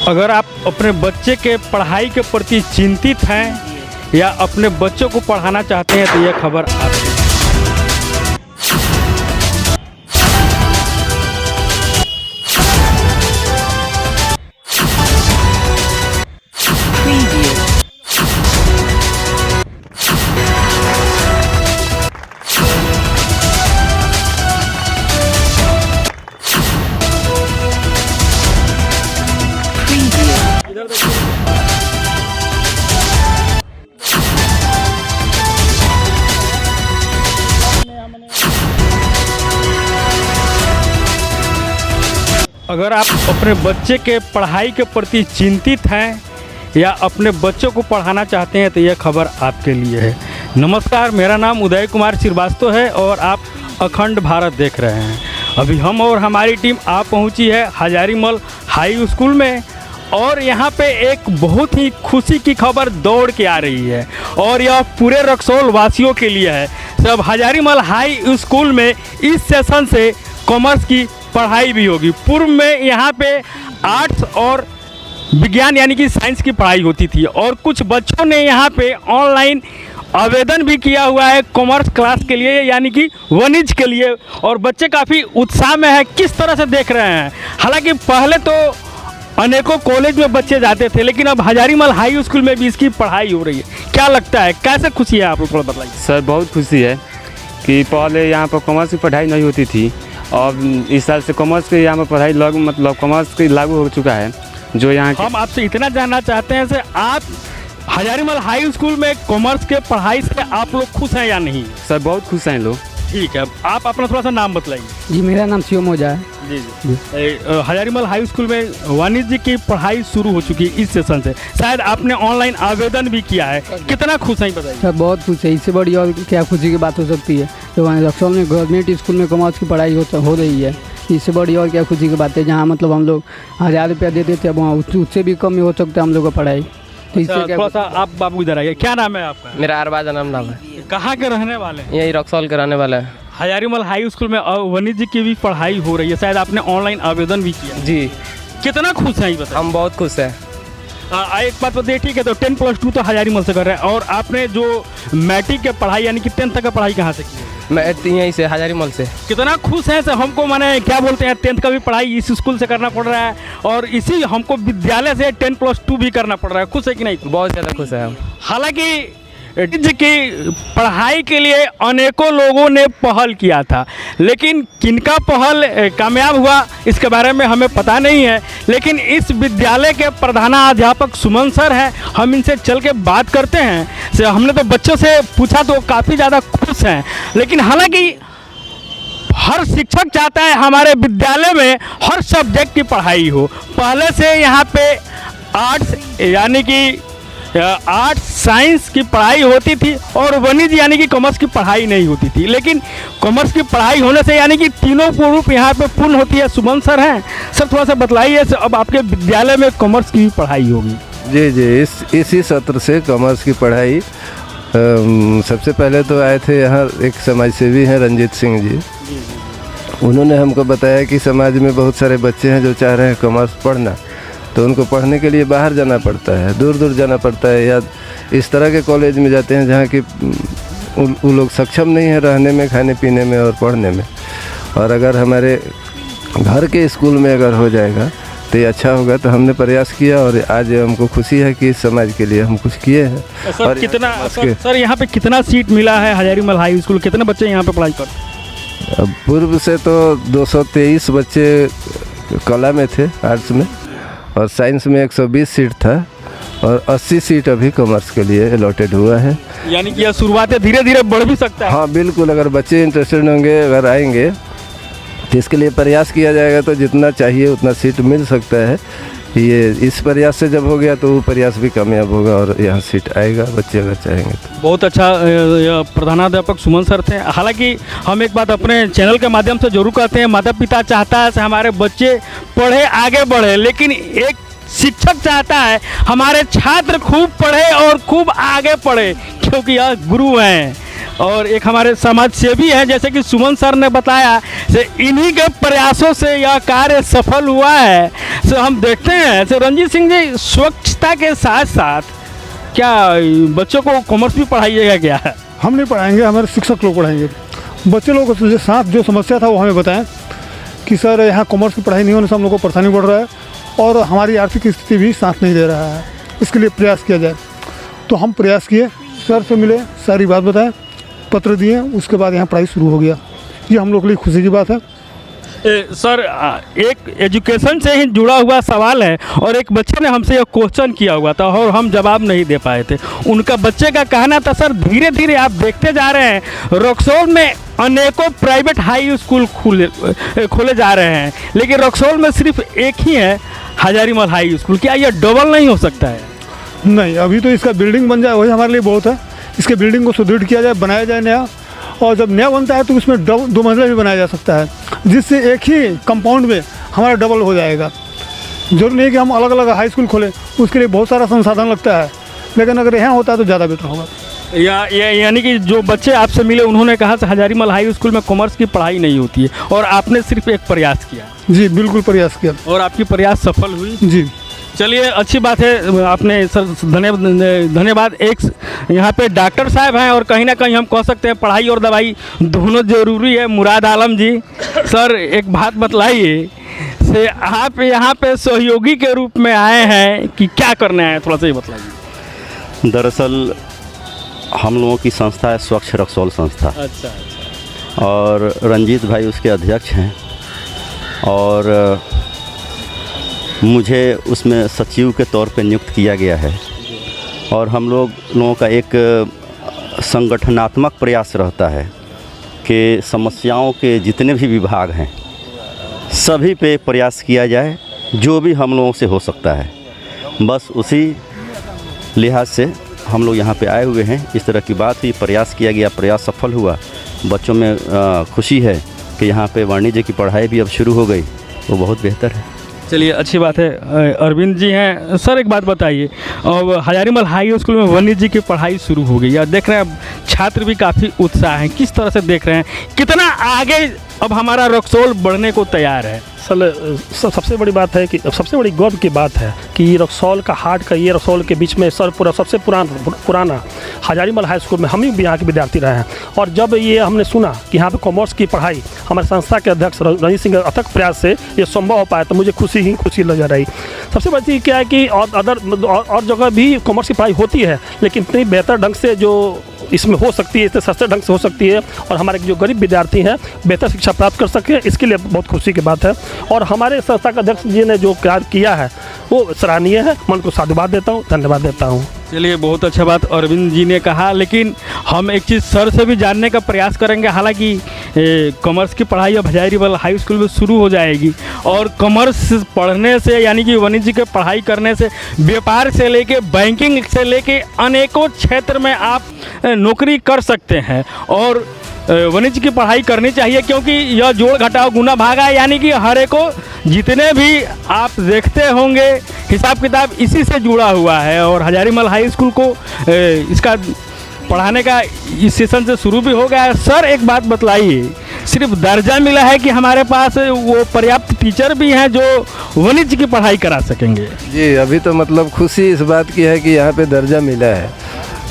अगर आप अपने बच्चे के पढ़ाई के प्रति चिंतित हैं या अपने बच्चों को पढ़ाना चाहते हैं तो यह खबर आपकी। अगर आप अपने बच्चे के पढ़ाई के प्रति चिंतित हैं या अपने बच्चों को पढ़ाना चाहते हैं तो यह खबर आपके लिए है। नमस्कार, मेरा नाम उदय कुमार श्रीवास्तव है और आप अखंड भारत देख रहे हैं। अभी हम और हमारी टीम आ पहुंची है हजारीमल हाई स्कूल में और यहाँ पे एक बहुत ही खुशी की खबर दौड़ के आ रही है और यह पूरे रक्सौल वासियों के लिए है। सब हजारीमल हाई स्कूल में इस सेशन से कॉमर्स की पढ़ाई भी होगी। पूर्व में यहाँ पे आर्ट्स और विज्ञान यानी कि साइंस की पढ़ाई होती थी और कुछ बच्चों ने यहाँ पे ऑनलाइन आवेदन भी किया हुआ है कॉमर्स क्लास के लिए यानी कि वाणिज्य के लिए और बच्चे काफ़ी उत्साह में है। किस तरह से देख रहे हैं, हालांकि पहले तो अनेकों कॉलेज में बच्चे जाते थे लेकिन अब हजारीमल हाई स्कूल में भी इसकी पढ़ाई हो रही है। क्या लगता है, कैसे खुशी है आप लोग, थोड़ा बताइए। सर बहुत खुशी है कि पहले यहाँ पर कॉमर्स की पढ़ाई नहीं होती थी और इस साल से कॉमर्स की यहाँ पर पढ़ाई कॉमर्स की लागू हो चुका है। जो यहाँ हम आपसे इतना जानना चाहते हैं कि आप हजारीमल हाई स्कूल में कॉमर्स के पढ़ाई से आप लोग खुश हैं या नहीं? सर बहुत खुश हैं लोग। ठीक है, आप अपना थोड़ा सा नाम बताइए। जी, मेरा नाम शिवम ओझा है। जी। हजारीमल हाई स्कूल में वाणिज्य की पढ़ाई शुरू हो चुकी है इस सेशन से। शायद आपने ऑनलाइन आवेदन भी किया है, कितना खुश हैं बताइए। सर बहुत खुश है, इससे बड़ी और क्या खुशी की बात हो सकती है। तो रक्सौल में गवर्नमेंट स्कूल में कॉमर्स की पढ़ाई हो रही है, इससे बड़ी और क्या खुशी की बात है। जहाँ मतलब हम लोग 1000 रुपया देते थे, अब वहाँ उससे भी कम हो सकता है हम लोग का पढ़ाई। तो इससे क्या थोड़ा सा आप बाबू इधर आइए। क्या नाम है आपका? मेरा अरबाज नाम है। कहाँ के रहने वाले हैं? यही रक्सौल के रहने वाला है। हजारीमल हाई स्कूल में वाणिज्य की भी पढ़ाई हो रही है, शायद आपने ऑनलाइन आवेदन भी किया। जी। कितना खुश हैं ये बताइए। हम बहुत खुश हैं। एक बात बताइए, ठीक है, तो 10+2 तो हजारीमल से कर रहे हैं और आपने जो मैट्रिक के पढ़ाई यानी कि 10th तक का पढ़ाई कहाँ से की है? मैं यहीं से हजारीमल से। कितना खुश हैं सर, हमको माने क्या बोलते हैं 10th का भी पढ़ाई इस स्कूल से करना पड़ रहा है और इसी हमको विद्यालय से 10+2 भी करना पड़ रहा है। खुश है कि नहीं? बहुत ज़्यादा खुश है हम। हालांकि की पढ़ाई के लिए अनेकों लोगों ने पहल किया था लेकिन किनका पहल कामयाब हुआ इसके बारे में हमें पता नहीं है। लेकिन इस विद्यालय के प्रधानाध्यापक सुमन सर हैं, हम इनसे चल के बात करते हैं। हमने तो बच्चों से पूछा तो काफ़ी ज़्यादा खुश हैं, लेकिन हालांकि हर शिक्षक चाहता है हमारे विद्यालय में हर सब्जेक्ट की पढ़ाई हो। पहले से यहाँ पे आर्ट्स यानी कि आर्ट्स साइंस की पढ़ाई होती थी और वाणिज्य यानी कि कॉमर्स की पढ़ाई नहीं होती थी, लेकिन कॉमर्स की पढ़ाई होने से यानी कि तीनों रूप यहाँ पे पूर्ण होती है। सुमन सर हैं सर, थोड़ा सा बतलाइए, अब आपके विद्यालय में कॉमर्स की भी पढ़ाई होगी? जी, इसी सत्र से कॉमर्स की पढ़ाई सबसे पहले तो आए थे यहाँ एक समाजसेवी हैं रंजीत सिंह जी। उन्होंने हमको बताया कि समाज में बहुत सारे बच्चे हैं जो चाह रहे हैं कॉमर्स पढ़ना, तो उनको पढ़ने के लिए बाहर जाना पड़ता है, दूर दूर जाना पड़ता है या इस तरह के कॉलेज में जाते हैं जहाँ कि वो लोग सक्षम नहीं है रहने में, खाने पीने में और पढ़ने में। और अगर हमारे घर के स्कूल में अगर हो जाएगा तो ये अच्छा होगा। तो हमने प्रयास किया और आज हमको खुशी है कि समाज के लिए हम कुछ किए हैं। सर कितना सर यहाँ पे कितना सीट मिला है हजारीमल हाई स्कूल, कितने बच्चे यहाँ पे पढ़ाई करते हैं? पूर्व से तो 223 बच्चे कला में थे आर्ट्स में और साइंस में 120 सीट था और 80 सीट अभी कॉमर्स के लिए अलॉटेड हुआ है। यानी कि यह शुरुआत है, धीरे धीरे बढ़ भी सकता है। हाँ बिल्कुल, अगर बच्चे इंटरेस्टेड होंगे, अगर आएंगे तो इसके लिए प्रयास किया जाएगा तो जितना चाहिए उतना सीट मिल सकता है। ये इस प्रयास से जब हो गया तो वो प्रयास भी कामयाब होगा और यहाँ सीट आएगा बच्चे अगर चाहेंगे तो। बहुत अच्छा प्रधानाध्यापक सुमन सर थे। हालांकि हम एक बात अपने चैनल के माध्यम से जरूर कहते हैं, माता पिता चाहता है कि हमारे बच्चे पढ़े आगे बढ़े, लेकिन एक शिक्षक चाहता है हमारे छात्र खूब पढ़े और खूब आगे पढ़े, क्योंकि यह गुरु हैं। और एक हमारे समाज सेवी हैं जैसे कि सुमन सर ने बताया, से इन्हीं के प्रयासों से यह कार्य सफल हुआ है। सो हम देखते हैं से रंजीत सिंह जी, स्वच्छता के साथ साथ क्या बच्चों को कॉमर्स भी पढ़ाइएगा क्या? हम नहीं पढ़ाएंगे, हमारे शिक्षक लोग पढ़ाएंगे। बच्चे लोगों के साथ जो समस्या था वो हमें बताएं कि सर यहाँ कॉमर्स की पढ़ाई नहीं होने से हम लोग को परेशानी बढ़ रहा है और हमारी आर्थिक स्थिति भी साथ नहीं दे रहा है, इसके लिए प्रयास किया जाए। तो हम प्रयास किए, सर से मिले, सारी बात बताएं, पत्र दिए, उसके बाद यहाँ पढ़ाई शुरू हो गया। ये हम लोग के लिए खुशी की बात है। सर एक एजुकेशन से ही जुड़ा हुआ सवाल है और एक बच्चे ने हमसे यह क्वेश्चन किया हुआ था और हम जवाब नहीं दे पाए थे। उनका बच्चे का कहना था, सर धीरे धीरे आप देखते जा रहे हैं रक्सौल में अनेकों प्राइवेट हाई स्कूल खोले जा रहे हैं, लेकिन रक्सौल में सिर्फ एक ही है हजारीमल हाई स्कूल। क्या यह डबल नहीं हो सकता है? नहीं, अभी तो इसका बिल्डिंग बन जाए वही हमारे लिए बहुत है। इसके बिल्डिंग को सुदृढ़ किया जाए, बनाया जाए नया, और जब नया बनता है तो उसमें 2 मंजिला भी बनाया जा सकता है, जिससे एक ही कंपाउंड में हमारा डबल हो जाएगा। जरूरी नहीं कि हम अलग अलग हाई स्कूल खोलें, उसके लिए बहुत सारा संसाधन लगता है, लेकिन अगर यहाँ होता है तो ज़्यादा बेटर होगा। यानी कि जो बच्चे आपसे मिले उन्होंने कहा कि हजारीमल हाई स्कूल में कॉमर्स की पढ़ाई नहीं होती है और आपने सिर्फ एक प्रयास किया। जी बिल्कुल प्रयास किया और आपकी प्रयास सफल हुई। जी चलिए, अच्छी बात है, आपने सर धन्यवाद। एक यहाँ पे डॉक्टर साहब हैं और कहीं ना कहीं हम कह सकते हैं पढ़ाई और दवाई दोनों ज़रूरी है। मुराद आलम जी, सर एक बात बतलाइए, से आप यहाँ पे सहयोगी के रूप में आए हैं कि क्या करने आए हैं, थोड़ा सा ये बताइए। दरअसल हम लोगों की संस्था है स्वच्छ रक्सौल संस्था। अच्छा। और रंजीत भाई उसके अध्यक्ष हैं और मुझे उसमें सचिव के तौर पे नियुक्त किया गया है और हम लोगों का एक संगठनात्मक प्रयास रहता है कि समस्याओं के जितने भी विभाग हैं सभी पे प्रयास किया जाए जो भी हम लोगों से हो सकता है। बस उसी लिहाज से हम लोग यहाँ पे आए हुए हैं। इस तरह की बात हुई, प्रयास किया गया, प्रयास सफल हुआ। बच्चों में खुशी है कि यहाँ पे वाणिज्य की पढ़ाई भी अब शुरू हो गई, वो बहुत बेहतर है। चलिए, अच्छी बात है। अरविंद जी हैं। सर एक बात बताइए, अब हजारीमल हाई स्कूल में वाणिज्य की पढ़ाई शुरू हो गई है, देख रहे हैं छात्र भी काफ़ी उत्साह हैं, किस तरह से देख रहे हैं, कितना आगे अब हमारा रक्सौल बढ़ने को तैयार है? सबसे बड़ी बात है कि सबसे बड़ी गर्व की बात है कि रक्सौल का हाट का ये रक्सौल के बीच में सबसे पुराना हजारीमल हाई स्कूल में हम ही यहाँ के विद्यार्थी रहे हैं। और जब ये हमने सुना कि यहाँ पे कॉमर्स की पढ़ाई हमारे संस्था के अध्यक्ष रंजीत सिंह के अथक प्रयास से ये संभव हो पाया, तो मुझे खुशी नजर आई। सबसे बड़ी चीज़ क्या है कि और जगह भी कॉमर्स की पढ़ाई होती है, लेकिन इतनी बेहतर ढंग से जो इसमें हो सकती है, इतने सस्ते ढंग से हो सकती है और हमारे जो गरीब विद्यार्थी हैं बेहतर शिक्षा प्राप्त कर सकें, इसके लिए बहुत खुशी की बात है। और हमारे संस्था के अध्यक्ष जी ने जो कार्य किया है वो सराहनीय है, मैं उनको साधुवाद देता हूँ, धन्यवाद देता हूँ। चलिए, बहुत अच्छा बात अरविंद जी ने कहा, लेकिन हम एक चीज़ सर से भी जानने का प्रयास करेंगे। हालांकि कॉमर्स की पढ़ाई अब हजारीमल हाई स्कूल में शुरू हो जाएगी और कॉमर्स पढ़ने से यानी कि वाणिज्य की पढ़ाई करने से व्यापार से लेके बैंकिंग से लेके अनेकों क्षेत्र में आप नौकरी कर सकते हैं और वाणिज्य की पढ़ाई करनी चाहिए, क्योंकि यह जोड़ घटाव गुना भागा है, यानी कि हर एक को जितने भी आप देखते होंगे हिसाब किताब इसी से जुड़ा हुआ है। और हजारीमल हाई स्कूल को इसका पढ़ाने का इस सेशन से शुरू भी हो गया है। सर एक बात बतलाइए, सिर्फ दर्जा मिला है कि हमारे पास वो पर्याप्त टीचर भी हैं जो वाणिज्य की पढ़ाई करा सकेंगे? जी, अभी तो मतलब खुशी इस बात की है कि यहाँ पे दर्जा मिला है।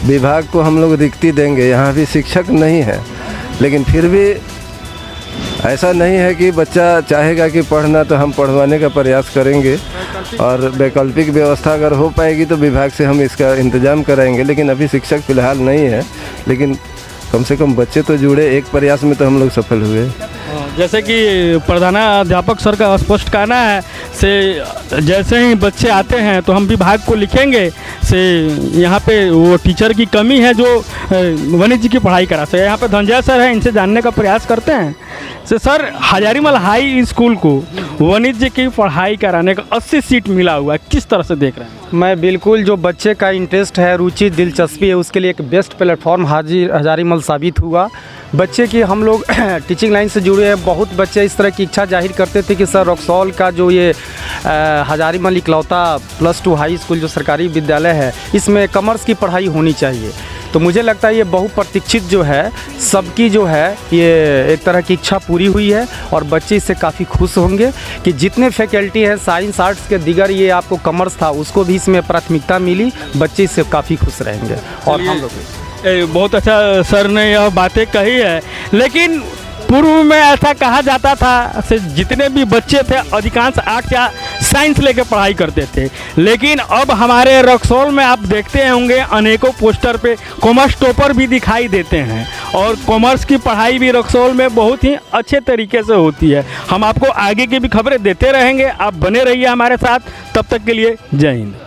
विभाग को हम लोग रिक्ति देंगे, यहाँ भी शिक्षक नहीं है, लेकिन फिर भी ऐसा नहीं है कि बच्चा चाहेगा कि पढ़ना तो हम पढ़वाने का प्रयास करेंगे और वैकल्पिक व्यवस्था अगर हो पाएगी तो विभाग से हम इसका इंतज़ाम कराएंगे। लेकिन अभी शिक्षक फ़िलहाल नहीं है, लेकिन कम से कम बच्चे तो जुड़े, एक प्रयास में तो हम लोग सफल हुए। जैसे कि प्रधानाध्यापक सर का स्पष्ट कहना है से जैसे ही बच्चे आते हैं तो हम विभाग को लिखेंगे से यहाँ पे वो टीचर की कमी है जो वाणिज्य की पढ़ाई करा सके। यहाँ पे धनंजय सर हैं, इनसे जानने का प्रयास करते हैं। से सर, हजारीमल हाई स्कूल को वाणिज्य की पढ़ाई कराने का 80 सीट मिला हुआ है, किस तरह से देख रहे हैं? मैं बिल्कुल, जो बच्चे का इंटरेस्ट है, रुचि, दिलचस्पी है, उसके लिए एक बेस्ट प्लेटफॉर्म हजारीमल साबित हुआ। बच्चे की हम लोग टीचिंग लाइन से जुड़े हैं। बहुत बच्चे इस तरह की इच्छा जाहिर करते थे कि सर रक्सौल का जो ये हजारीमल इकलौता +2 हाई स्कूल जो सरकारी विद्यालय है, इसमें कॉमर्स की पढ़ाई होनी चाहिए। तो मुझे लगता है ये बहुप्रतीक्षित जो है सबकी जो है ये एक तरह की इच्छा पूरी हुई है और बच्चे इससे काफ़ी खुश होंगे कि जितने फैकल्टी हैं साइंस आर्ट्स के दिगर ये आपको कॉमर्स था उसको भी इसमें प्राथमिकता मिली, बच्चे इससे काफ़ी खुश रहेंगे। और हम लोग बहुत अच्छा सर ने यह बातें कही है, लेकिन पूर्व में ऐसा कहा जाता था से जितने भी बच्चे थे अधिकांश आर्ट्स या साइंस लेके पढ़ाई करते थे, लेकिन अब हमारे रक्सौल में आप देखते होंगे अनेकों पोस्टर पे कॉमर्स टॉपर भी दिखाई देते हैं और कॉमर्स की पढ़ाई भी रक्सौल में बहुत ही अच्छे तरीके से होती है। हम आपको आगे की भी खबरें देते रहेंगे, आप बने रहिए हमारे साथ। तब तक के लिए जय हिंद।